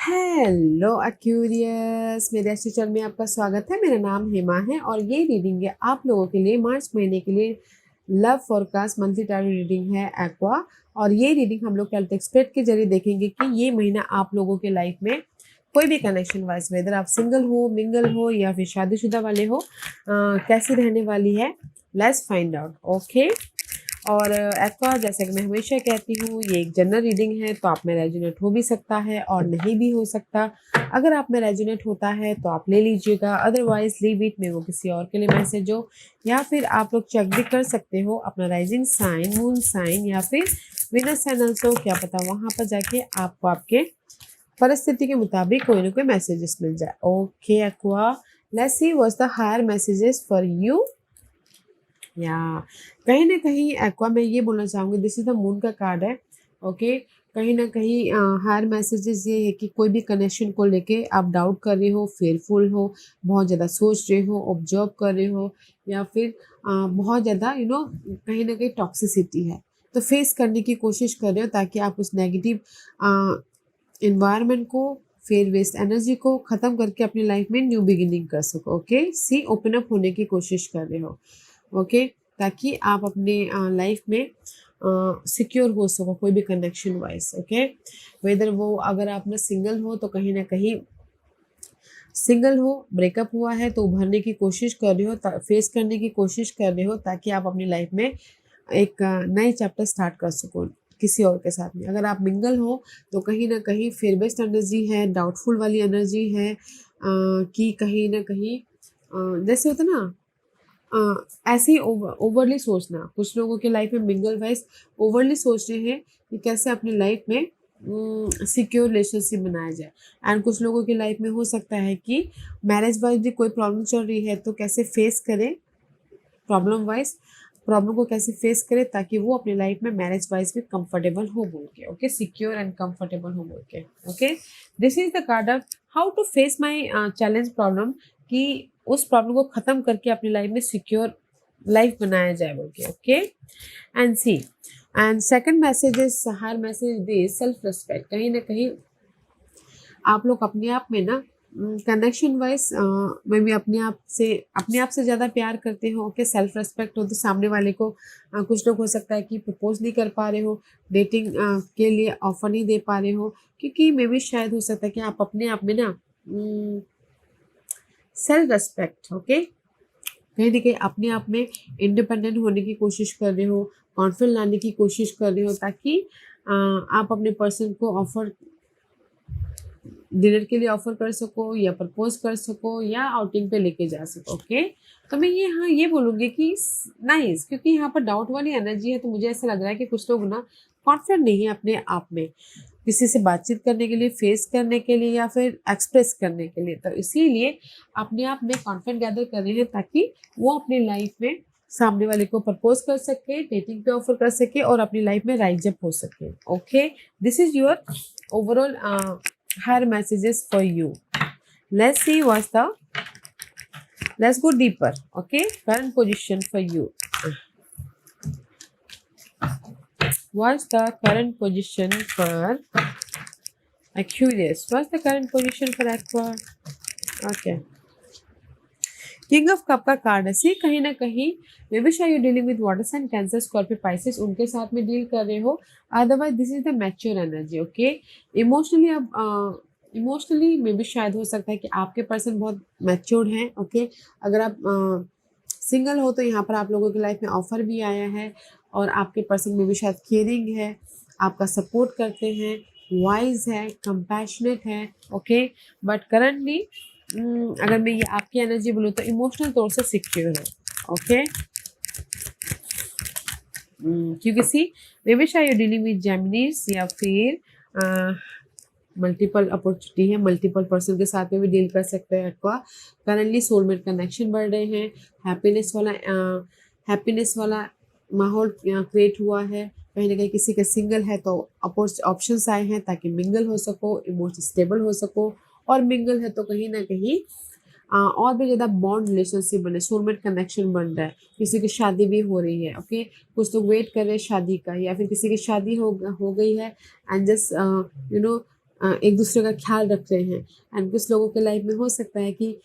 Hello Aquarius, मेरे ऐसे channel में आपका स्वागत है। मेरा नाम हेमा है और ये रीडिंग है आप लोगों के लिए मार्च महीने के लिए love forecast monthly tarot reading है एक्वा। और ये रीडिंग हम लोग कैलटेक स्प्रेड के जरिए देखेंगे कि ये महीना आप लोगों के लाइफ में कोई भी कनेक्शन वाइज, वेदर आप सिंगल हो, मिंगल हो या फिर शादीशुदा वाले हो, कैसी रहने वाली है। Let's find out. ओके। और एक्वा, जैसे कि मैं हमेशा कहती हूँ, ये एक जनरल रीडिंग है तो आप में रेजोनेट हो भी सकता है और नहीं भी हो सकता। अगर आप में रेजोनेट होता है तो आप ले लीजिएगा, अदरवाइज लीव इट, में वो किसी और के लिए मैसेज हो। या फिर आप लोग चेक भी कर सकते हो अपना राइजिंग साइन, मून साइन या फिर विनस साइन ऑल्सो, क्या पता वहाँ पर जाके आपको आपके परिस्थिति के मुताबिक कोई ना कोई मैसेजेस मिल जाए। Okay Aqua, let's see what's the higher messages for you. या कहीं ना कहीं एक्वा में ये बोलना चाहूँगी, दिस इज द मून का कार्ड है। ओके। कहीं ना कहीं हायर मैसेजेस ये है कि कोई भी कनेक्शन को लेके आप डाउट कर रहे हो, फेयरफुल हो, बहुत ज़्यादा सोच रहे हो, ऑब्जर्व कर रहे हो, या फिर बहुत ज़्यादा कहीं ना कहीं टॉक्सिसिटी है तो फेस करने की कोशिश कर रहे हो, ताकि आप उस नेगेटिव इन्वायरमेंट को, फेयर वेस्ट एनर्जी को ख़त्म करके अपनी लाइफ में न्यू बिगिनिंग कर सको। ओके, सी ओपन अप होने की कोशिश कर रहे हो। ओके, ताकि आप अपने लाइफ में सिक्योर हो सको कोई भी कनेक्शन वाइज। ओके, वेदर वो अगर आप ना सिंगल हो तो कहीं ना कहीं सिंगल हो, ब्रेकअप हुआ है तो उभरने की कोशिश कर रहे हो, फेस करने की कोशिश कर रहे हो, ताकि आप अपनी लाइफ में एक नए चैप्टर स्टार्ट कर सको किसी और के साथ में। अगर आप मिंगल हो तो कहीं ना कहीं फेयर बेस्ट एनर्जी है, डाउटफुल वाली एनर्जी है, कि कहीं ना कहीं जैसे होता ना, ऐसे ही ओवरली सोचना। कुछ लोगों के लाइफ में मिंगल वाइज ओवरली सोच रहे हैं कि कैसे अपनी लाइफ में सिक्योर रिलेशनशिप बनाया जाए। एंड कुछ लोगों की लाइफ में हो सकता है कि मैरिज वाइज भी कोई प्रॉब्लम चल रही है तो कैसे फेस करें प्रॉब्लम वाइज, प्रॉब्लम को कैसे फेस करें ताकि वो अपनी लाइफ में मैरिज वाइज भी कंफर्टेबल हो बोल के। ओके, सिक्योर एंड कंफर्टेबल हो बोल के। Okay, this is the card of how to face my challenge problem, कि उस प्रॉब्लम को खत्म करके अपनी लाइफ में सिक्योर लाइफ बनाया जाए बोल के। Okay, and see and second message is, हर मैसेज दिस सेल्फ रिस्पेक्ट। कहीं ना कहीं आप लोग अपने आप में ना कनेक्शन वाइज में भी अपने आप से ज़्यादा प्यार करते हो। ओके, सेल्फ रेस्पेक्ट हो तो सामने वाले को कुछ लोग हो सकता है कि प्रपोज नहीं कर पा रहे हो, डेटिंग के लिए ऑफर नहीं दे पा रहे हो, क्योंकि मे भी शायद हो सकता है कि आप अपने आप में ना सेल्फ रेस्पेक्ट, ओके, कहीं ना कहीं अपने आप में इंडिपेंडेंट होने की कोशिश कर रहे हो, कॉन्फिडेंस लाने की कोशिश कर रहे हो, ताकि आप अपने पर्सन को ऑफर, डिनर के लिए ऑफर कर सको या प्रपोज कर सको या आउटिंग पे लेके जा सको। ओके, तो मैं ये बोलूँगी कि नाइस, क्योंकि यहाँ पर डाउट वाली एनर्जी है तो मुझे ऐसा लग रहा है कि कुछ लोग ना कॉन्फिडेंट नहीं है अपने आप में, किसी से बातचीत करने के लिए, फेस करने के लिए या फिर एक्सप्रेस करने के लिए। तो इसीलिए अपने आप में कॉन्फिडेंट गैदर कर रहे हैं ताकि वो अपनी लाइफ में सामने वाले को प्रपोज कर सके, डेटिंग पे ऑफर कर सके और अपनी लाइफ में राइज अप हो सके। Okay, this is your overall her messages for you. Let's see let's go deeper. Okay, current position for you. What's the current position for Aquarius? What's the current position for Aqua? Okay, king of cup का card है। See, कहीं ना कहीं maybe शायद you dealing with water sign, cancer, Scorpio, Pisces, उनके साथ में deal कर रहे हो। Otherwise this is the mature energy. Okay, emotionally अब इमोशनली मे बी शायद हो सकता है कि आपके पर्सन बहुत मैच्योर्ड हैं। ओके, अगर आप सिंगल हो तो यहाँ पर आप लोगों की लाइफ में ऑफर भी आया है और आपके पर्सन में भी शायद केयरिंग है, आपका सपोर्ट करते हैं, वाइज है, कंपैशनेट है। ओके, बट करंटली अगर मैं ये आपकी एनर्जी बोलूँ तो इमोशनल तौर से सिक्योर है। ओके, क्योंकि सी मे बी शायद डीलिंग विद जेमिनीज या फिर मल्टीपल अपॉर्चुनिटी है, मल्टीपल पर्सन के साथ में भी डील कर सकते हैं आपका। करंटली सोलमेट कनेक्शन बढ़ रहे हैं, हैप्पीनेस वाला माहौल क्रिएट हुआ है। कहीं ना कहीं किसी का सिंगल है तो ऑप्शंस आए हैं ताकि मिंगल हो सको, इमोशनल स्टेबल हो सको, और मिंगल है तो कहीं ना कहीं और भी ज़्यादा बॉन्ड रिलेशनशिप बने, सोलमेट कनेक्शन बन रहा है, किसी की शादी भी हो रही है। ओके, कुछ लोग वेट कर रहे हैं शादी का, या फिर किसी की शादी हो गई है एंड जस्ट यू नो एक दूसरे का ख्याल रख रहे हैं। एंड कुछ लोगों के लाइफ में हो सकता है कि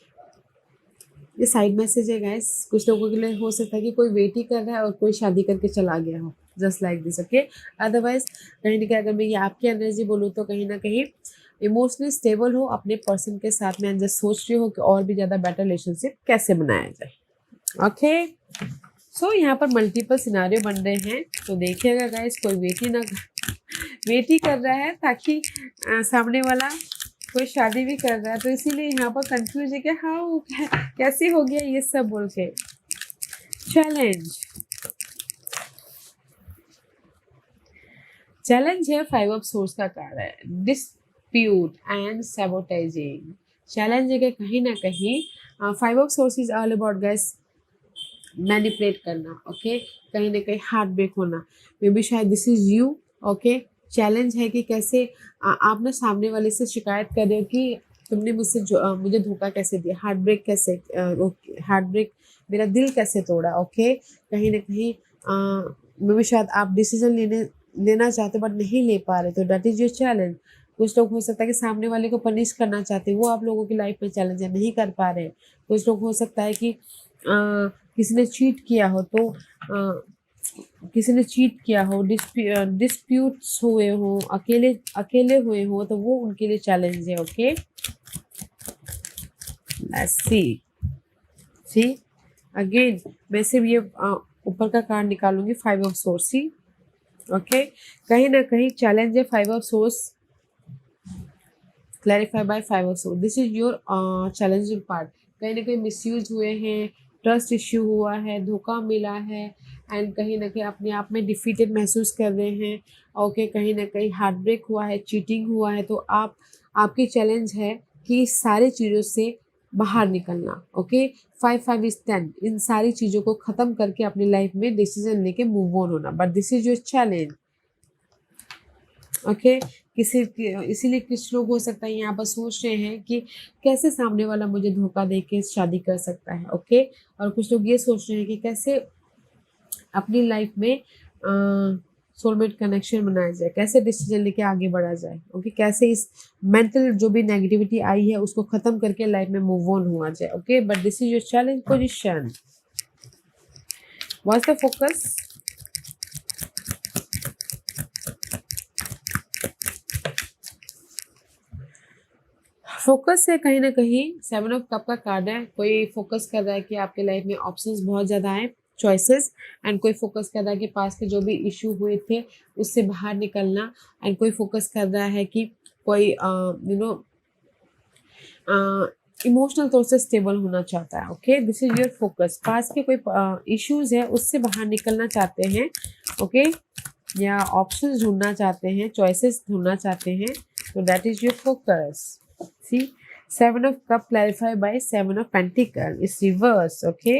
ये साइड मैसेज है गाइस, कुछ लोगों के लिए हो सकता है कि कोई वेट ही कर रहा है और कोई शादी करके चला गया हो, just like this. Okay, otherwise कहीं ना कहीं अगर मैं ये आपकी एनर्जी बोलूँ तो कहीं ना कहीं इमोशनली स्टेबल हो अपने पर्सन के साथ में, एंड जस्ट सोच रही हो कि और भी ज़्यादा बेटर रिलेशनशिप कैसे बनाया जाए। ओके, सो यहाँ पर मल्टीपल सिनारियो बन रहे हैं, तो देखिएगा गाइस कोई वेट ही कर रहा है ताकि सामने वाला कोई शादी भी कर रहा है, तो इसीलिए यहाँ पर कंफ्यूज है कि हाँ कैसे हो गया ये सब बोल के। चैलेंज है 5 ऑफ सोर्स का कार्ड है, डिस्प्यूट एंड सैबोटेजिंग। चैलेंज है कि कहीं ना कहीं 5 of source is all about guys manipulate करना। ओके, कहीं ना कहीं हार्ट ब्रेक होना, मे बी शायद this is you. Okay, challenge है कि कैसे आप ना सामने वाले से शिकायत कर रहे हो कि तुमने मुझे धोखा कैसे दिया, हार्ट ब्रेक कैसे, हार्ट ब्रेक मेरा दिल कैसे तोड़ा। ओके, कहीं ना कहीं मे बी शायद आप डिसीजन लेना चाहते बट नहीं ले पा रहे, तो दैट इज योर चैलेंज। कुछ लोग हो सकता है कि सामने वाले को पनिश करना चाहते हैं, वो आप लोगों की लाइफ में चैलेंज है, नहीं कर पा रहे। कुछ लोग हो सकता है कि किसी ने चीट किया हो, तो किसी ने चीट किया हो, डिस्प्यूट्स हुए हो, अकेले अकेले हुए हो, तो वो उनके लिए चैलेंज है। ओके, लेट्स सी अगेन, मैं सिर्फ ये ऊपर का कार्ड निकालूंगी, 5 ऑफ सोर्स। सी ओके, कहीं ना कहीं चैलेंज है 5 of swords, clarify by 5 of swords, this is your challenging part. कहीं ना कहीं मिसयूज हुए हैं, ट्रस्ट इश्यू हुआ है, धोखा मिला है, एंड कहीं ना कहीं अपने आप में डिफीटेड महसूस कर रहे हैं। ओके, कहीं ना कहीं हार्ट ब्रेक हुआ है, चीटिंग हुआ है, तो आपकी चैलेंज है कि इस सारी चीज़ों से बाहर निकलना। ओके, 5 इज 10, इन सारी चीज़ों को ख़त्म करके अपनी लाइफ में डिसीजन लेके मूव ऑन होना, but this is your challenge. Okay, इसीलिए कुछ लोग हो सकता है यहाँ पर सोच रहे हैं कि कैसे सामने वाला मुझे धोखा दे के शादी कर सकता है। ओके, और कुछ लोग ये सोच रहे हैं कि कैसे अपनी लाइफ में सोलमेट कनेक्शन बनाया जाए, कैसे डिसीजन लेके आगे बढ़ा जाए। ओके, कैसे इस मेंटल जो भी नेगेटिविटी आई है उसको खत्म करके लाइफ में मूव ऑन हुआ जाए। Okay, but this is your challenge position. What's the focus? Focus है कहीं ना कहीं 7 ऑफ कप का कार्ड है। कोई फोकस कर रहा है कि आपके लाइफ में ऑप्शंस बहुत ज़्यादा हैं, चॉइसेस, एंड कोई फोकस कर रहा है कि पास के जो भी इशू हुए थे उससे बाहर निकलना, एंड कोई फोकस कर रहा है कि कोई इमोशनल तौर से स्टेबल होना चाहता है। Okay, this is your focus. पास के कोई इश्यूज है उससे बाहर निकलना चाहते हैं। ओके, या ऑप्शंस ढूंढना चाहते हैं, चॉइसेस ढूंढना चाहते हैं, तो that is your focus. See, 7 of cup clarified by 7 of pentacle is reverse. Okay,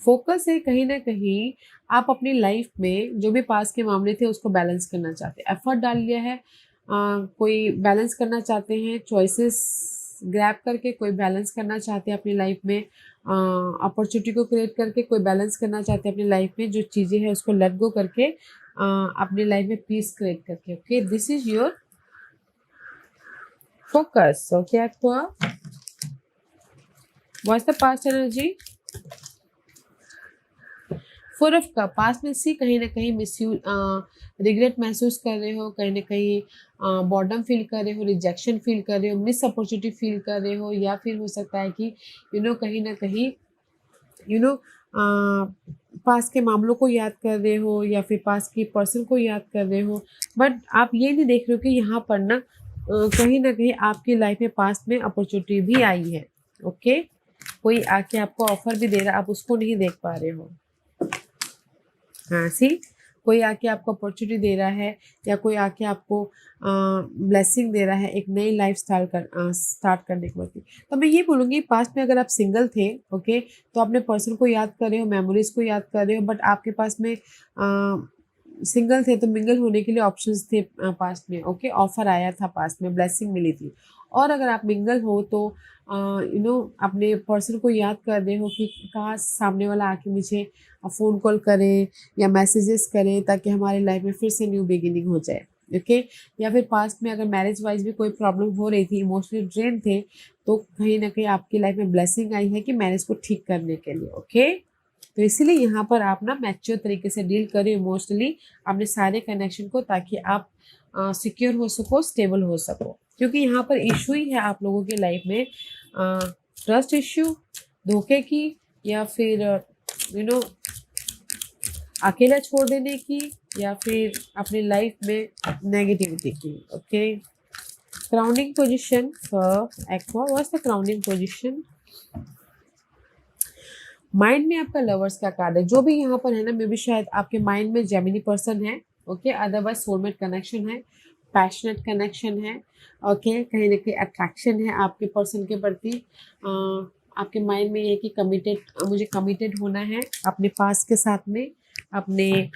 focus है कहीं ना कहीं आप अपनी लाइफ में जो भी पास के मामले थे उसको बैलेंस करना चाहते हैं, एफर्ट डाल लिया है, कोई बैलेंस करना चाहते हैं, चॉइसेस ग्रैब करके कोई बैलेंस करना चाहते हैं अपनी लाइफ में, अपॉर्चुनिटी को क्रिएट करके कोई बैलेंस करना चाहते हैं अपनी लाइफ में, जो चीज़ें हैं उसको लेट गो करके अपनी लाइफ में पीस क्रिएट करके। Okay, this is your focus. Okay, Aqua. What's the past energy? 4 of cup, past में सी कहीं ना कहीं रिग्रेट महसूस कर रहे हो, कहीं ना कहीं बॉर्डम फील कर रहे हो, रिजेक्शन फील कर रहे हो, मिस अपॉर्चुनिटी फील कर रहे हो, या फिर हो सकता है कि कहीं ना कहीं पास के मामलों को याद कर रहे हो, या फिर पास की पर्सन को याद कर रहे हो, बट आप ये नहीं देख रहे हो कि यहाँ पर ना कहीं ना कहीं आपकी लाइफ में पास्ट में अपॉर्चुनिटी भी आई है। ओके, कोई आके आपको ऑफर भी दे रहा है, आप उसको नहीं देख पा रहे हो। हाँ, सी कोई आके आपको अपॉर्चुनिटी दे रहा है, या कोई आके आपको ब्लेसिंग दे रहा है एक नई लाइफ स्टार्ट करने के बाद। तो मैं ये बोलूँगी, पास्ट में अगर आप सिंगल थे, ओके, तो अपने पर्सन को याद कर रहे हो, मेमोरीज को याद कर रहे हो, बट आपके पास में सिंगल थे तो मिंगल होने के लिए ऑप्शंस थे पास्ट में। ओके, ऑफर आया था, पास्ट में ब्लेसिंग मिली थी। और अगर आप मिंगल हो तो अपने पर्सन को याद कर रहे हो कि काश सामने वाला आके मुझे फ़ोन कॉल करे या मैसेजेस करे, ताकि हमारी लाइफ में फिर से न्यू बिगिनिंग हो जाए। ओके। या फिर पास्ट में अगर मैरिज वाइज भी कोई प्रॉब्लम हो रही थी, इमोशनली ड्रेन थे, तो कहीं ना कहीं आपकी लाइफ में ब्लेसिंग आई है कि मैरिज को ठीक करने के लिए। ओके, तो इसीलिए यहाँ पर आप ना मैच्योर तरीके से डील करें इमोशनली अपने सारे कनेक्शन को, ताकि आप सिक्योर हो सको, स्टेबल हो सको। क्योंकि यहाँ पर इशू ही है आप लोगों की लाइफ में ट्रस्ट इश्यू, धोखे की, या फिर यू नो अकेला छोड़ देने की, या फिर अपनी लाइफ में नेगेटिविटी की। Okay, crowning position for aqua, what's the crowning position? Mind में आपका लवर्स का कार्ड है, जो भी यहाँ पर है ना, मे भी शायद आपके माइंड में जेमिनी पर्सन है। ओके, अदरवाइज सोलमेट कनेक्शन है, पैशनेट कनेक्शन है। ओके, कहीं ना कहीं अट्रैक्शन है आपके पर्सन के प्रति। आपके माइंड में ये है कि कमिटेड, मुझे कमिटेड होना है अपने पास के साथ में, अपने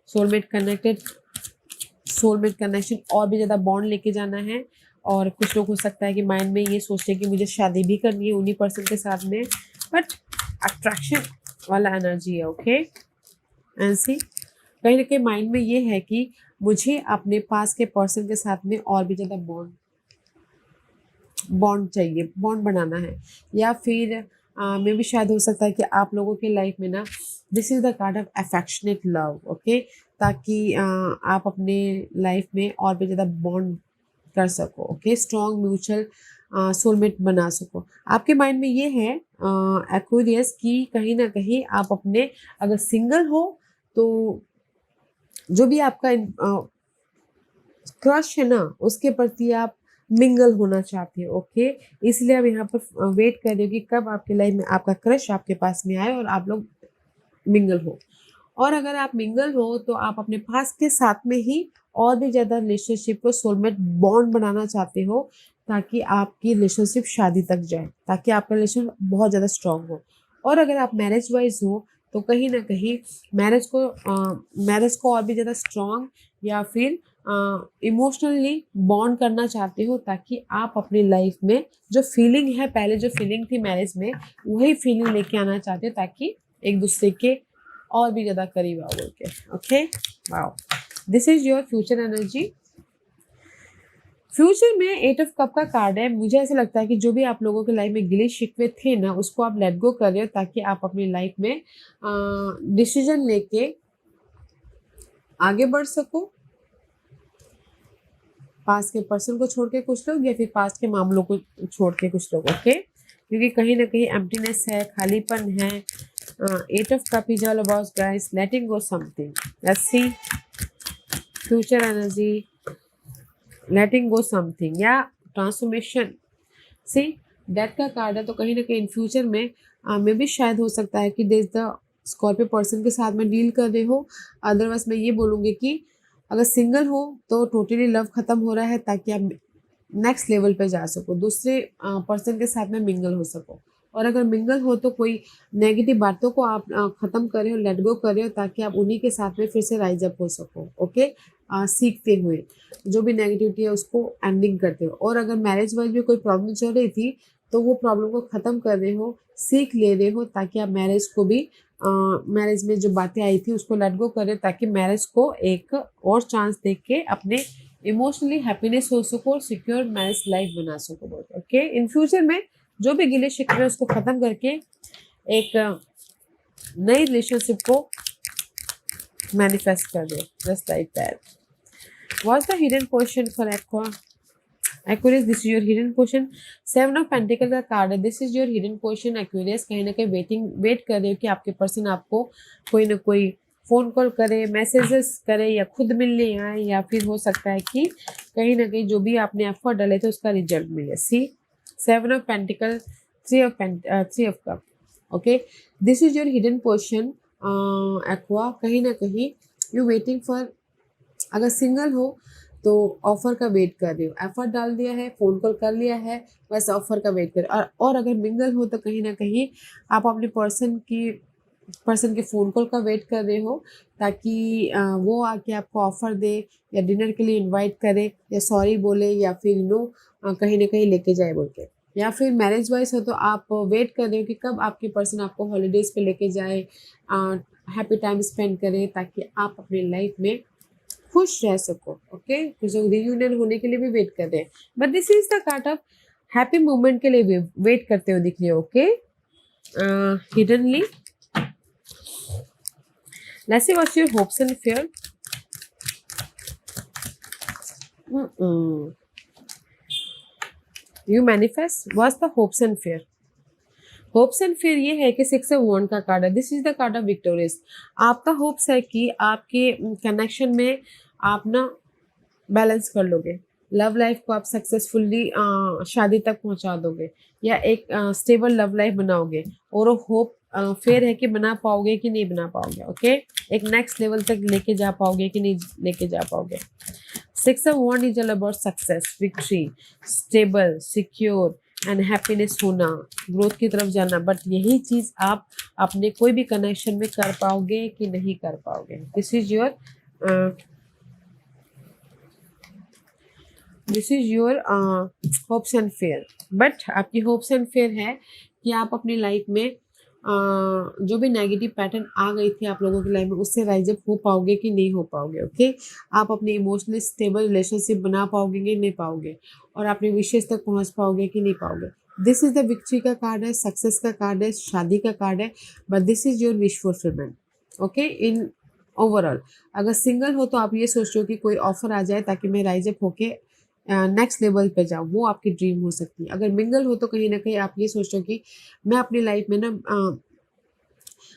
सोलमेट कनेक्शन और भी ज़्यादा बॉन्ड लेके जाना है। और कुछ लोग हो सकता है कि माइंड में ये सोचते हैं कि मुझे शादी भी करनी है उन्हीं पर्सन के साथ में, बट अट्रैक्शन वाला एनर्जी है। ओके, ऐसी कहीं ना कहीं माइंड में ये है कि मुझे अपने पास के पर्सन के साथ में और भी ज़्यादा बॉन्ड चाहिए, बॉन्ड बनाना है। या फिर में भी शायद हो सकता है कि आप लोगों के लाइफ में ना, this is the card of affectionate love. Okay, ताकि आप अपने लाइफ में और भी ज़्यादा बॉन्ड कर सको। ओके, स्ट्रॉन्ग म्यूचुअल सोलमेट बना सको। आपके माइंड में ये है एक्वेरियस कि कहीं ना कहीं आप अपने, अगर सिंगल हो तो जो भी आपका क्रश है ना, उसके प्रति आप मिंगल होना चाहते हो। ओके, इसलिए आप यहाँ पर वेट कर रहे हो कि कब आपकी लाइफ में आपका क्रश आपके पास में आए और आप लोग मिंगल हो। और अगर आप मिंगल हो तो आप अपने पास के साथ में ही और भी ज़्यादा रिलेशनशिप को सोलमेट बॉन्ड बनाना चाहते हो, ताकि आपकी रिलेशनशिप शादी तक जाए, ताकि आपका रिलेशन बहुत ज़्यादा स्ट्रांग हो। और अगर आप मैरिज वाइज हो तो कहीं ना कहीं मैरिज को और भी ज़्यादा स्ट्रांग या फिर इमोशनली बॉन्ड करना चाहते हो, ताकि आप अपनी लाइफ में जो फीलिंग है, पहले जो फीलिंग थी मैरिज में, वही फीलिंग लेके आना चाहते हो, ताकि एक दूसरे के और भी ज़्यादा करीब आओ बोल के। Okay, wow, this is your future energy. Future में 8 ऑफ कप का कार्ड है। मुझे ऐसा लगता है कि जो भी आप लोगों के लाइफ में गिले शिकवे थे ना, उसको आप लेट गो कर रहे हो, ताकि आप अपनी लाइफ में डिसीजन लेके आगे बढ़ सको। पास के पर्सन को छोड़ के कुछ लोग, या फिर पास के मामलों को छोड़ के कुछ लोग। ओके, क्योंकि कहीं ना कहीं एम्प्टीनेस है, खालीपन है। 8 of cup is all about guys letting go something. Let's see future energy, letting go something या ट्रांसफॉर्मेशन। सी डेथ का कार्ड है, तो कहीं ना कहीं इन फ्यूचर में भी शायद हो सकता है कि देश द स्कॉर्पियो पर्सन के साथ में डील कर रहे हो। अदरवाइज मैं ये बोलूँगी कि अगर सिंगल हो तो टोटली लव खत्म हो रहा है, ताकि आप नेक्स्ट लेवल पे जा सको, दूसरे पर्सन के साथ में मिंगल हो सको। और अगर मिंगल हो तो कोई नेगेटिव बातों को आप ख़त्म कर रहे हो, लेट गो कर रहे हो, ताकि आप उन्हीं के साथ में फिर से राइज अप हो सको। ओके, सीखते हुए जो भी नेगेटिविटी है उसको एंडिंग करते हो। और अगर मैरिज वाइज भी कोई प्रॉब्लम चल रही थी, तो वो प्रॉब्लम को ख़त्म कर रहे हो, सीख ले रहे हो, ताकि आप मैरिज को भी मैरिज में जो बातें आई थी उसको लेट गो कर रहे हो, ताकि मैरिज को एक और चांस दे के अपने इमोशनली हैप्पीनेस हो सको और सिक्योर मैरिज लाइफ बना सको। ओके, इन फ्यूचर में जो भी गिले शिकवे उसको ख़त्म करके एक नई रिलेशनशिप को मैनिफेस्ट कर दो, just like that. What's the hidden question for aqua? Aquarius, this is your hidden question. 7 of pentacle का कार्ड है, this is your hidden question. Aquarius, कहीं ना कहीं वेट कर रहे हो कि आपके पर्सन आपको कोई ना कोई फ़ोन कॉल करे, मैसेजेस करे, या खुद मिलने आए, या फिर हो सकता है कि कहीं ना कहीं जो भी आपने एफर्ट डाले थे उसका रिजल्ट मिले। सी 7 of pentacle, 3 of cup. Okay, this is your hidden question aqua. कहीं ना कहीं यू वेटिंग फॉर, अगर सिंगल हो तो ऑफर का वेट कर रही हो, एफर्ट डाल दिया है, फ़ोन कॉल कर लिया है, बस ऑफर का वेट कर। और अगर मिंगल हो तो कहीं ना कहीं आप अपने पर्सन के फ़ोन कॉल का वेट कर रहे हो, ताकि वो आके आपको ऑफ़र दे, या डिनर के लिए इनवाइट करे, या सॉरी बोले, या फिर कहीं ना कहीं लेके जाए बोल के। या फिर मैरिज वाइज हो तो आप वेट कर रहे हो कि कब आपके पर्सन आपको हॉलीडेज़ पे लेके जाए, हैप्पी टाइम स्पेंड करें, ताकि आप अपनी लाइफ में खुश रह सको। ओके, कुछ लोग रियूनियन होने के लिए भी वेट कर रहे हैं, but this is the card of happy moment के लिए भी वेट करते हुए दिख रही है। Okay, hiddenly let's see what's your hopes and fear. You manifest what's the hopes and fear. Hopes and फिर ये है कि 6 ऑफ वॉन्ड का कार्ड है, this is the card of victorious. आपका होप्स है कि आपके कनेक्शन में आप ना बैलेंस कर लोगे, लव लाइफ को आप सक्सेसफुली शादी तक पहुंचा दोगे या एक स्टेबल लव लाइफ बनाओगे। और होप फेयर है कि बना पाओगे कि नहीं बना पाओगे। ओके, एक नेक्स्ट लेवल तक लेके जा पाओगे कि नहीं लेके जा पाओगे। 6 of wand is all about success, victory, stable, secure and happiness होना, ग्रोथ की तरफ जाना। बट यही चीज आप अपने कोई भी कनेक्शन में कर पाओगे कि नहीं कर पाओगे। This is your hopes and fair. But आपकी होप्स एंड फेयर है कि आप अपनी लाइफ में जो भी नेगेटिव पैटर्न आ गई थी आप लोगों की लाइफ में, उससे राइज अप हो पाओगे कि नहीं हो पाओगे। ओके, आप अपनी इमोशनली स्टेबल रिलेशनशिप बना पाओगे कि नहीं पाओगे, और अपने विशेष तक पहुंच पाओगे कि नहीं पाओगे। दिस इज द विक्ट्री का कार्ड है, सक्सेस का कार्ड है, शादी का कार्ड है, but this is your wish fulfilment. Okay, in overall अगर सिंगल हो तो आप ये सोच रहे हो कि कोई ऑफर आ जाए ताकि मैं राइज अप होके नेक्स्ट लेवल पे जाऊँ, वो आपकी ड्रीम हो सकती है। अगर मिंगल हो तो कहीं ना कहीं आप ये सोच रहे हो कि मैं अपनी लाइफ में ना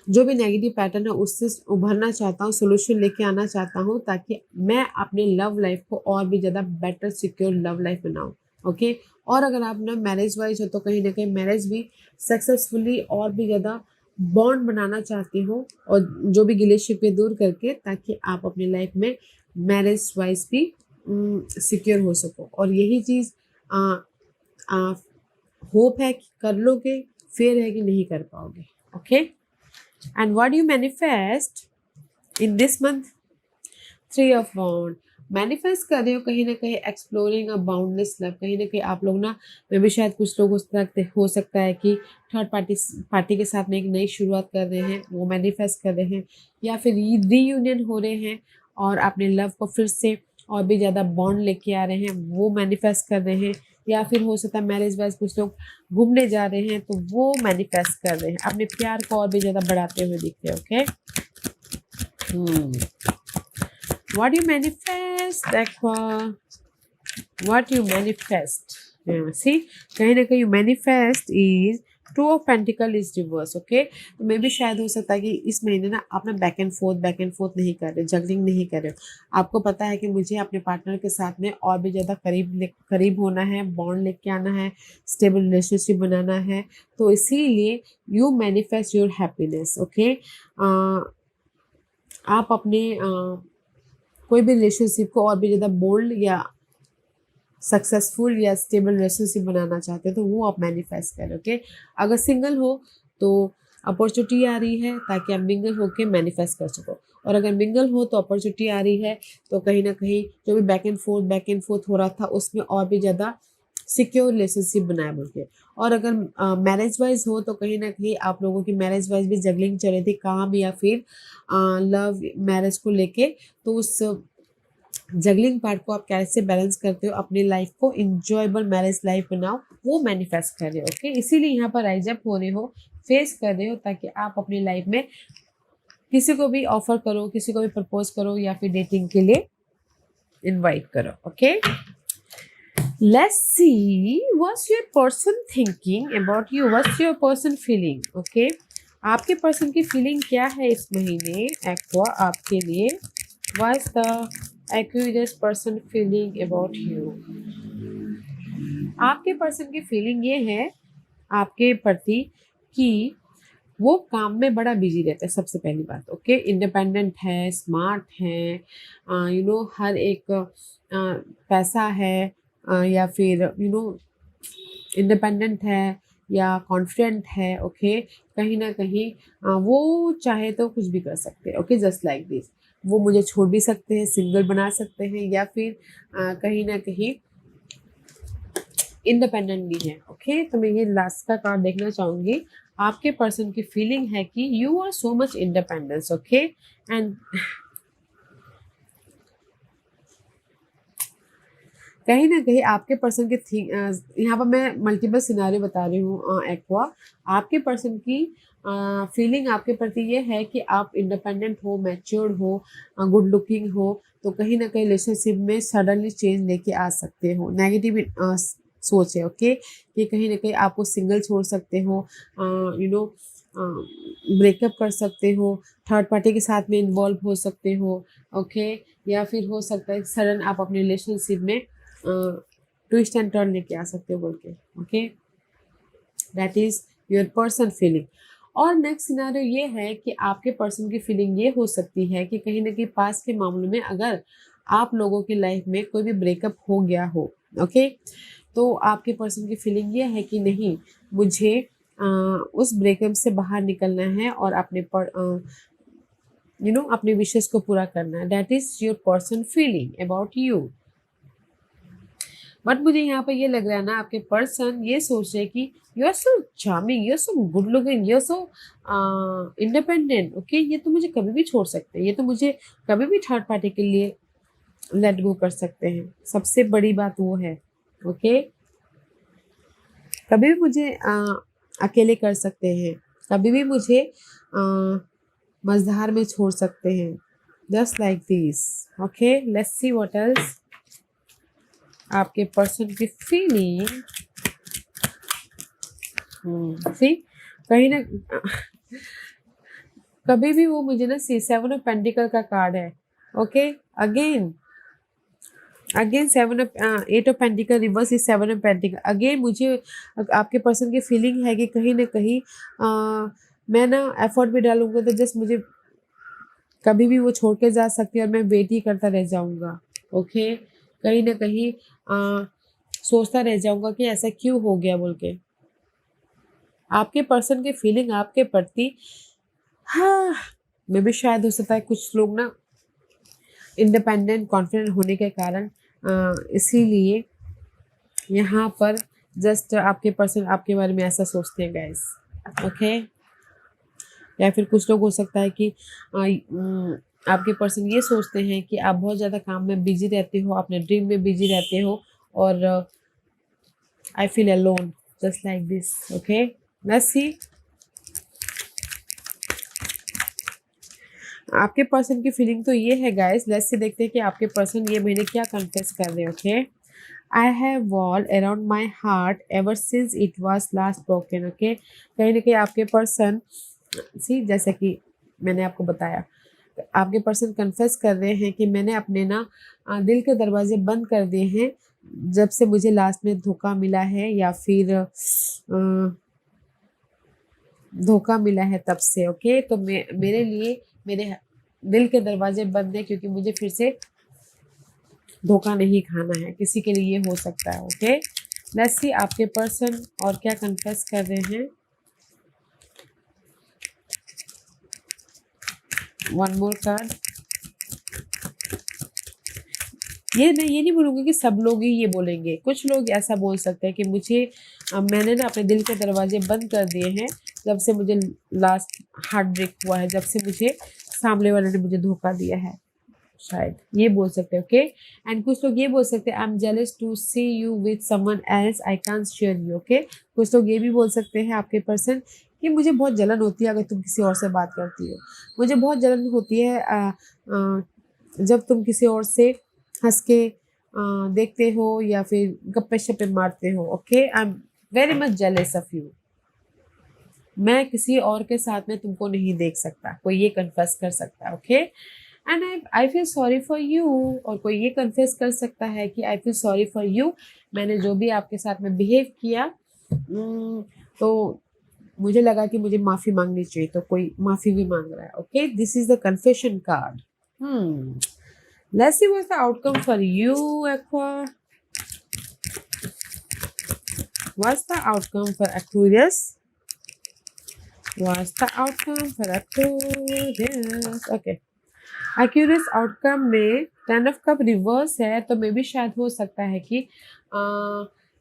जो भी नेगेटिव पैटर्न है उससे उभरना चाहता हूँ, सोल्यूशन लेके आना चाहता हूँ ताकि मैं अपने लव लाइफ को और भी ज़्यादा बेटर सिक्योर लव लाइफ बनाऊँ। ओके, और अगर आप ना मैरिज वाइज हो तो कहीं ना कहीं मैरिज भी सक्सेसफुली और भी ज़्यादा बॉन्ड बनाना चाहती हो, और जो भी गिलेशिप है दूर करके, ताकि आप अपनी लाइफ में मैरिज वाइज भी सिक्योर हो सको। और यही चीज़ होप है कि कर लोगे, फेयर है कि नहीं कर पाओगे। Okay, and what you manifest in this month, 3 of wand. Manifest कर रहे हो कहीं ना कहीं एक्सप्लोरिंग अ बाउंडलेस लव। कहीं ना कहीं आप लोग ना, मे भी शायद कुछ लोग हो सकता है कि थर्ड पार्टी के साथ में एक नई शुरुआत कर रहे हैं, वो मैनिफेस्ट कर रहे हैं, या फिर रीयूनियन हो रहे हैं और अपने लव को फिर से और भी ज़्यादा बॉन्ड लेके आ रहे हैं, वो मैनिफेस्ट कर रहे हैं। या फिर हो सकता है मैरिज वाइज कुछ लोग घूमने जा रहे हैं तो वो मैनिफेस्ट कर रहे हैं, अपने प्यार को और भी ज़्यादा बढ़ाते हुए दिखते हैं। Okay, what you manifest, Aqua, what you manifest, see, कहीं ना कहीं manifest is 2 of Pentacle is reverse. Okay, तो मे भी शायद हो सकता है कि इस महीने ना आप ना बैक एंड फोर्थ नहीं कर रहे, जगलिंग नहीं कर रहे हो। आपको पता है कि मुझे अपने पार्टनर के साथ में और भी ज़्यादा करीब होना है, बॉन्ड लेके आना है, स्टेबल रिलेशनशिप बनाना है, तो इसीलिए you manifest your happiness. Okay, आप अपने कोई भी रिलेशनशिप को और भी ज़्यादा बोल्ड या सक्सेसफुल या स्टेबल रिलेशनशिप बनाना चाहते हैं तो वो आप मैनिफेस्ट करें। ओके, अगर सिंगल हो तो अपॉर्चुनिटी आ रही है ताकि आप मिंगल होके मैनिफेस्ट कर सको, और अगर मिंगल हो तो अपॉर्चुनिटी आ रही है तो कहीं ना कहीं जो भी बैक एंड फोर्थ हो रहा था उसमें और भी ज़्यादा सिक्योर रिलेशनशिप बनाए बोल के। और अगर मैरिज वाइज हो तो कहीं ना कहीं आप लोगों की मैरिज वाइज भी जगलिंग चल रही थी, काम या फिर लव मैरिज को लेके, तो उस जगलिंग पार्ट को आप कैसे बैलेंस करते हो, अपनी लाइफ को इंजॉयबल मैरिज लाइफ बनाओ, वो मैनिफेस्ट कर रहे हो। ओके, इसीलिए यहाँ पर राइज अप हो रहे हो, फेस कर रहे हो, ताकि आप अपनी लाइफ में किसी को भी ऑफर करो, किसी को भी प्रपोज करो या फिर डेटिंग के लिए इनवाइट करो। Okay, let's see what's your person thinking about you, what's your person feeling. Okay, आपके पर्सन की फीलिंग क्या है इस महीने एक्वा आपके लिए। What's the Aquarius person feeling about you। आपके पर्सन की फीलिंग ये है आपके प्रति कि वो काम में बड़ा बिजी रहता है, सबसे पहली बात। ओके, इंडिपेंडेंट है, स्मार्ट है, हर एक पैसा है, या फिर इंडिपेंडेंट है या कॉन्फिडेंट है। ओके, कहीं ना कहीं वो चाहे तो कुछ भी कर सकते हैं। ओके, जस्ट लाइक दिस, वो मुझे छोड़ भी सकते हैं, सिंगल बना सकते हैं, या फिर कहीं ना कहीं इंडिपेंडेंट भी है। ओके, तो मैं ये लास्ट का कार्ड देखना चाहूँगी। आपके पर्सन की फीलिंग है कि you are so much independence. Okay, and कहीं न कहीं आपके पर्सन के यहाँ पर मैं मल्टीपल सिनेरियो बता रही हूँ एक्वा। आपके पर्सन की फीलिंग आपके प्रति ये है कि आप इंडिपेंडेंट हो, मैच्योर्ड हो, गुड लुकिंग हो, तो कहीं न कहीं रिलेशनशिप में सडनली चेंज लेके आ सकते हो। नेगेटिव सोच है, ओके? कि कहीं न कहीं आपको सिंगल छोड़ सकते हो, यू नो ब्रेकअप कर सकते हो, थर्ड पार्टी के साथ में इन्वॉल्व हो सकते हो, ओके? या फिर हो सकता है सडन आप अपने रिलेशनशिप में ट्विस्ट एंड टर्न लेके आ सकते हो बोल के, okay? That is your person feeling. और नेक्स्ट सिनेरियो ये है कि आपके पर्सन की फीलिंग ये हो सकती है कि कहीं न कहीं पास के मामलों में अगर आप लोगों की लाइफ में कोई भी ब्रेकअप हो गया हो, ओके? तो आपके पर्सन की फीलिंग ये है कि नहीं, मुझे उस ब्रेकअप से बाहर निकलना है और अपने विशेस को पूरा करना है। That is your person feeling about you. But मुझे यहाँ पे ये लग रहा है ना, आपके पर्सन ये सोच रहे हैं कि you are so charming, you are so good looking, you are so independent, okay? ये तो मुझे कभी भी छोड़ सकते हैं, ये तो मुझे कभी भी थर्ड पार्टी के लिए लेट गो कर सकते हैं। सबसे बड़ी बात वो है, ओके? कभी भी मुझे अकेले कर सकते हैं, कभी भी मुझे मझधार में छोड़ सकते हैं। Just like this, okay? Let's see what else आपके पर्सन की फीलिंग। सी, कहीं ना कभी भी वो मुझे ना सी 7 ऑफ पेंटिकल का कार्ड है, okay? Again again 7 of 8 of pentacle reverse is 7 of pentacle. Again मुझे आपके पर्सन की फीलिंग है कि कहीं ना कहीं मैं ना एफर्ट भी डालूंगा तो जस्ट मुझे कभी भी वो छोड़ के जा सकती है और मैं वेट ही करता रह जाऊंगा, ओके? कहीं ना कहीं सोचता रह जाऊंगा कि ऐसा क्यों हो गया बोल के। आपके पर्सन की फीलिंग आपके प्रति, हाँ, मे भी शायद हो सकता है कुछ लोग ना इंडिपेंडेंट कॉन्फिडेंट होने के कारण इसीलिए यहाँ पर जस्ट आपके पर्सन आपके बारे में ऐसा सोचते हैं गाइस, ओके? या फिर कुछ लोग हो सकता है कि आपके पर्सन ये सोचते हैं कि आप बहुत ज़्यादा काम में बिजी रहते हो, अपने ड्रीम में बिजी रहते हो और I feel alone just like this, okay? Let's see आपके पर्सन की फीलिंग तो ये है गाइस। लेट्स सी देखते हैं कि आपके पर्सन ये महीने क्या कन्फेस कर रहे हैं, okay? I have wall around my heart ever since it was last broken, okay? कहीं ना कहीं आपके पर्सन सी, जैसे कि मैंने आपको बताया, आपके पर्सन कन्फेस कर रहे हैं कि मैंने अपने ना दिल के दरवाजे बंद कर दिए हैं जब से मुझे लास्ट में धोखा मिला है, या फिर धोखा मिला है तब से, ओके? तो मेरे लिए मेरे दिल के दरवाजे बंद है क्योंकि मुझे फिर से धोखा नहीं खाना है। किसी के लिए ये हो सकता है, ओके? लेट्स सी आपके पर्सन और क्या कन्फेस कर रहे हैं। One more card. ये नहीं बोलूँगी कि सब लोग ही ये बोलेंगे, कुछ लोग ऐसा बोल सकते हैं कि मैंने ना अपने दिल के दरवाजे बंद कर दिए हैं जब से मुझे लास्ट हार्ट ब्रेक हुआ है, जब से मुझे सामने वाले ने मुझे धोखा दिया है, शायद ये बोल सकते हैं, ओके? एंड कुछ लोग ये बोल सकते हैं I am jealous to see you with someone else, I can't share you, okay? कुछ लोग ये भी बोल सकते हैं आपके पर्सन कि मुझे बहुत जलन होती है अगर तुम किसी और से बात करती हो, मुझे बहुत जलन होती है जब तुम किसी और से हंस के देखते हो या फिर गप्पे शप्पे मारते हो, okay? I am very much jealous of you. मैं किसी और के साथ में तुमको नहीं देख सकता, कोई ये कन्फेस कर सकता है, okay? And I feel sorry for you. और कोई ये कन्फेस कर सकता है कि I feel sorry for you, मैंने जो भी आपके साथ में बिहेव किया तो मुझे लगा कि मुझे माफ़ी मांगनी चाहिए, तो कोई माफ़ी भी मांग रहा है, okay? This is the confession card. Let's see what's the outcome for you aqua. What's the outcome for Aquarius? What's the outcome for Aquarius? Okay. Aquarius outcome में 10 ऑफ कप रिवर्स है, तो मे भी शायद हो सकता है कि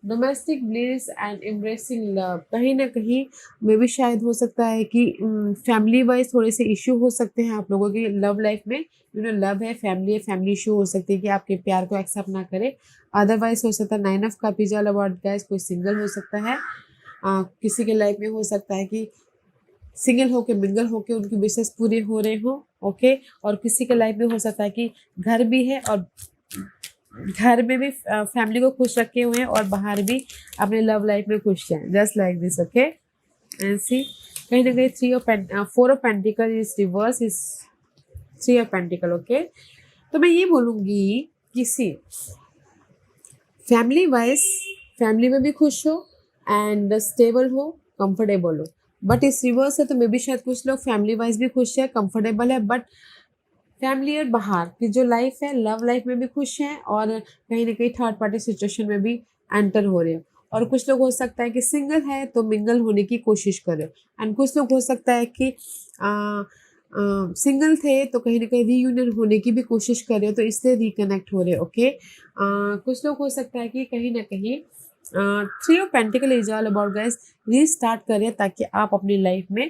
domestic bliss and embracing love, कहीं ना कहीं में भी शायद हो सकता है कि फैमिली वाइज थोड़े से इश्यू हो सकते हैं आप लोगों की लव लाइफ में। लव है, फैमिली इश्यू हो सकती है कि आपके प्यार को एक्सेप्ट ना करे। अदरवाइज हो सकता है 9 of cup is all about guys, कोई सिंगल हो सकता है। किसी के लाइफ में हो सकता है कि सिंगल होके मिंगल होके उनकी विशेष पूरे हो रहे हो। ओके, और किसी के लाइफ में हो सकता है कि घर भी है और घर में भी फैमिली को खुश रखे हुए हैं और बाहर भी अपने लव लाइफ में खुश हैं, just like this. Okay, and see कहीं ना कहीं 4 of pentacle is reverse is 3 of pentacle. Okay, तो मैं ये बोलूँगी किसी फैमिली वाइज फैमिली में भी खुश हो एंड स्टेबल हो, कंफर्टेबल हो। बट इस रिवर्स है तो मे भी शायद कुछ लोग फैमिली वाइज भी खुश है, कंफर्टेबल है, बट फैमिली और बाहर की जो लाइफ है लव लाइफ में भी खुश हैं और कहीं ना कहीं थर्ड पार्टी सिचुएशन में भी एंटर हो रहे हो। और कुछ लोग हो सकता है कि सिंगल है तो मिंगल होने की कोशिश करें, एंड कुछ लोग हो सकता है कि सिंगल थे तो कहीं ना कहीं रीयूनियन होने की भी कोशिश कर रहे हो तो इसलिए रिकनेक्ट हो रहे हो। ओके, कुछ लोग हो सकता है कि कहीं ना कहीं 3 of pentacle is all about guys restart करें ताकि आप अपनी लाइफ में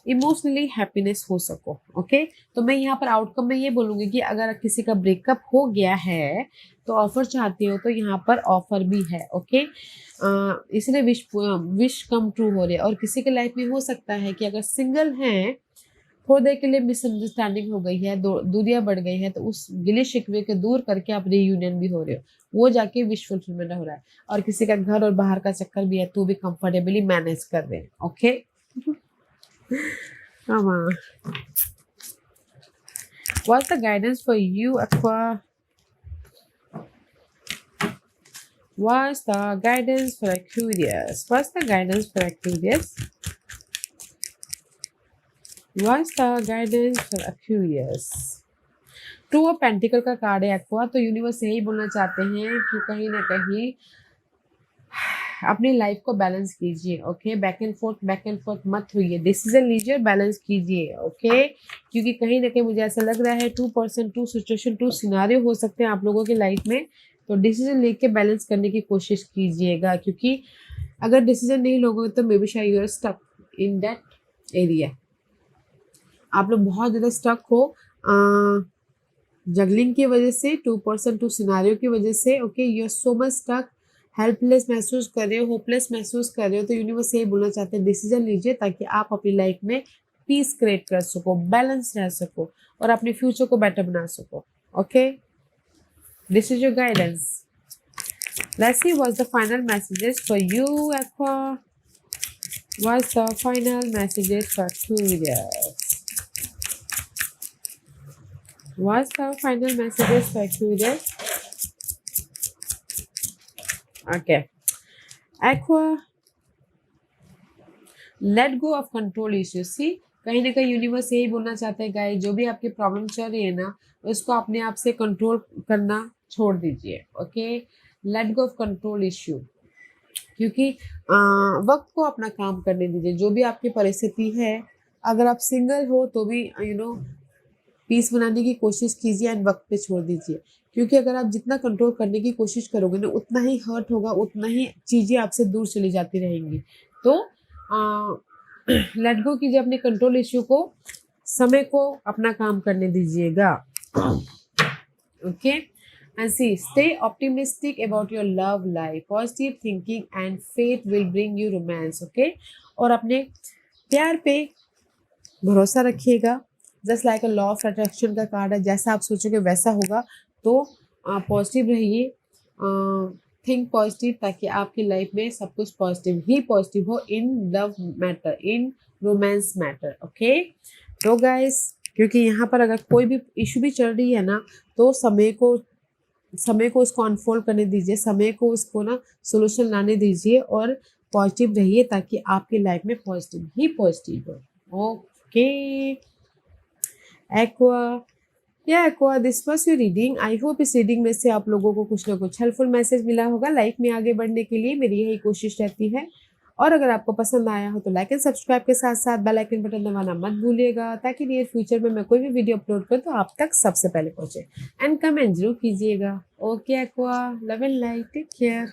इमोशनली हैप्पीनेस हो सको। ओके, तो मैं यहाँ पर आउटकम में ये बोलूँगी कि अगर किसी का ब्रेकअप हो गया है तो ऑफर चाहती हो तो यहाँ पर ऑफर भी है। ओके, इसलिए विश कम ट्रू हो रहे हैं। और किसी के लाइफ में हो सकता है कि अगर सिंगल हैं थोड़ी देर के लिए मिसअंडरस्टैंडिंग हो गई है, दूरियां बढ़ गई है, तो उस गिले शिकवे के दूर करके आप रीयूनियन भी हो रहे हो, वो जाके विश फुलफिलमेंट हो रहा है। और किसी का घर और बाहर का चक्कर भी है तो भी कंफर्टेबली मैनेज कर रहे हैं। Okay, come on. What's the guidance for you, Aqua? What's the guidance for Aquarius? What's the guidance for Aquarius? What's the guidance for Aquarius? 2 of pentacle का कार्ड है एक्वा, तो यूनिवर्स यही बोलना चाहते हैं कि कहीं ना कहीं अपनी लाइफ को बैलेंस कीजिए। ओके, बैक एंड फोर्थ मत होइए, डिसीजन लीजिए, बैलेंस कीजिए। ओके, क्योंकि कहीं ना कहीं मुझे ऐसा लग रहा है 2% 2 सिचुएशन 2 सिनारियो हो सकते हैं आप लोगों की लाइफ में, तो डिसीजन लेके बैलेंस करने की कोशिश कीजिएगा। क्योंकि अगर डिसीजन नहीं लोगे तो मे बी शायद you are stuck in that area, आप लोग बहुत ज़्यादा स्टक हो जगलिंग की वजह से, 2% 2 सिनारियो की वजह से। Okay, you are so much stuck, helpless महसूस कर रहे हो, होपलेस महसूस कर रहे हो, तो यूनिवर्स यही बोलना चाहते हैं डिसीजन लीजिए ताकि आप अपनी लाइफ में पीस क्रिएट कर सको, बैलेंस रह सको और अपने फ्यूचर को बेटर बना सको। Okay, this is your guidance. Let's see what's the final messages for you aqua. What's the final messages for Aquarius? What's the final messages for Aquarius? Okay. Aqua, let go of control issues. See, कहीं ना कहीं universe यही बोलना चाहते हैं guys, जो भी आपकी प्रॉब्लम चल रही है ना उसको अपने आप से कंट्रोल करना छोड़ दीजिए। Okay, let go of control issue, क्योंकि वक्त को अपना काम करने दीजिए। जो भी आपकी परिस्थिति है, अगर आप सिंगल हो तो भी पीस बनाने की कोशिश कीजिए एंड वक्त पे छोड़ दीजिए। क्योंकि अगर आप जितना कंट्रोल करने की कोशिश करोगे ना उतना ही हर्ट होगा, उतना ही चीज़ें आपसे दूर चली जाती रहेंगी। तो लेट गो कीजिए अपने कंट्रोल इश्यू को, समय को अपना काम करने दीजिएगा। Okay, and see stay optimistic about your love life, positive thinking and faith will bring you romance. Okay, और अपने प्यार पे भरोसा रखिएगा, just like a law of attraction का कार्ड है, जैसा आप सोचोगे वैसा होगा। तो पॉजिटिव रहिए, थिंक पॉजिटिव, ताकि आपकी लाइफ में सब कुछ पॉजिटिव ही पॉजिटिव हो in love matter, in romance matter. Okay, तो गाइस क्योंकि यहाँ पर अगर कोई भी इशू भी चल रही है ना तो समय को उसको अनफोल्ड करने दीजिए, समय को उसको ना सोल्यूशन लाने दीजिए और पॉजिटिव रहिए ताकि आपकी लाइफ में पॉजिटिव ही पॉजिटिव हो। Okay aqua, this was your reading. I hope इस रीडिंग में से आप लोगों को कुछ ना कुछ हेल्पफुल मैसेज मिला होगा। लाइफ में आगे बढ़ने के लिए मेरी यही कोशिश रहती है। और अगर आपको पसंद आया हो तो लाइक एंड सब्सक्राइब के साथ साथ बेल आइकन बटन दबाना मत भूलिएगा ताकि नियर फ्यूचर में मैं कोई भी वीडियो अपलोड करूँ तो आप तक सबसे पहले पहुंचे। एंड कमेंट जरूर कीजिएगा। Okay Aqua, love and light, take care.